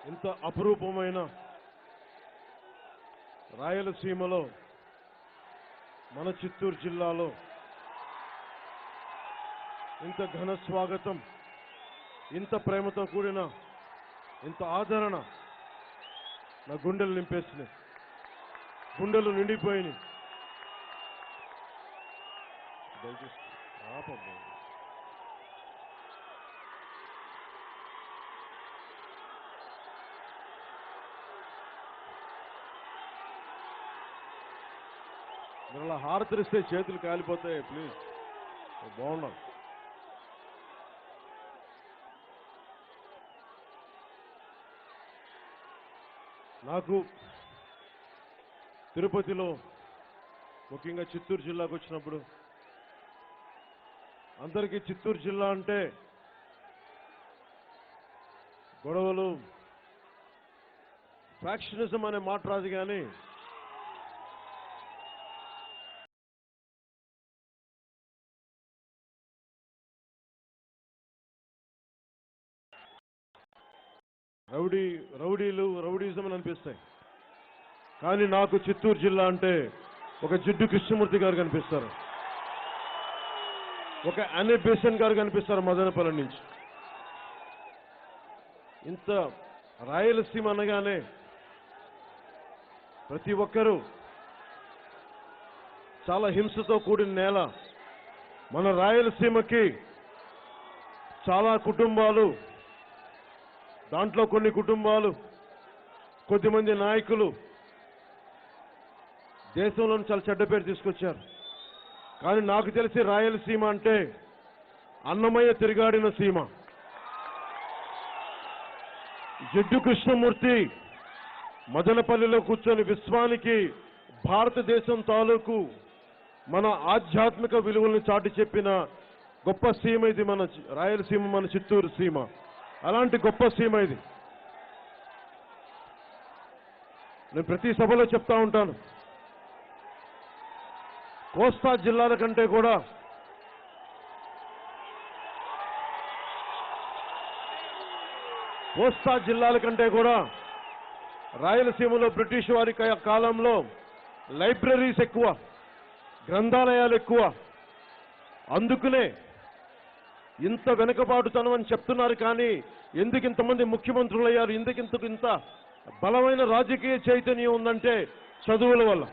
ఇంత అపురూపమైన రాయలసీమలో మన చిత్తూరు జిల్లాలో ఇంత ఘన స్వాగతం, ఇంత ప్రేమతో కూడిన ఇంత ఆదరణ నా గుండెలు నింపేసినాయి, గుండెలు నిండిపోయినాయి. మీరు అలా హారతిరిస్తే చేతులు కాలిపోతాయి. ప్లీజ్, బాగున్నాం. నాకు తిరుపతిలో ముఖ్యంగా చిత్తూరు జిల్లాకు వచ్చినప్పుడు అందరికీ చిత్తూరు జిల్లా అంటే గొడవలు, ఫ్యాక్షనిజం అనే మాట రాదు, కానీ రౌడీజం అని అనిపిస్తాయి. కానీ నాకు చిత్తూరు జిల్లా అంటే ఒక జిడ్డు కృష్ణమూర్తి గారు కనిపిస్తారు, ఒక అనే బేసన్ గారు కనిపిస్తారు మదనపల్లి నుంచి. ఇంత రాయలసీమ అనగానే ప్రతి ఒక్కరూ చాలా హింసతో కూడిన నేల. మన రాయలసీమకి చాలా కుటుంబాలు, దాంట్లో కొన్ని కుటుంబాలు, కొద్దిమంది నాయకులు దేశంలో చాలా చెడ్డ పేరు తీసుకొచ్చారు. కానీ నాకు తెలిసి రాయలసీమ అంటే అన్నమయ్య తిరిగాడిన సీమ. జిడ్డు కృష్ణమూర్తి మదనపల్లిలో కూర్చొని విశ్వానికి భారతదేశం తాలూకు మన ఆధ్యాత్మిక విలువలను చాటి చెప్పిన గొప్ప సీమ ఇది మన రాయలసీమ, మన చిత్తూరు సీమ. అలాంటి గొప్ప సీమ ఇది. నేను ప్రతి సభలో చెప్తా ఉంటాను, కోస్తా జిల్లాల కంటే కూడా రాయలసీమలో బ్రిటిష్ వారి కాలంలో లైబ్రరీస్ ఎక్కువ, గ్రంథాలయాలు ఎక్కువ. అందుకనే ఇంత వెనుకబాటుతనం అని చెప్తున్నారు. కానీ ఎందుకు ఇంతమంది ముఖ్యమంత్రులు అయ్యారు, ఇంత బలమైన రాజకీయ చైతన్యం ఉందంటే చదువుల వల్ల.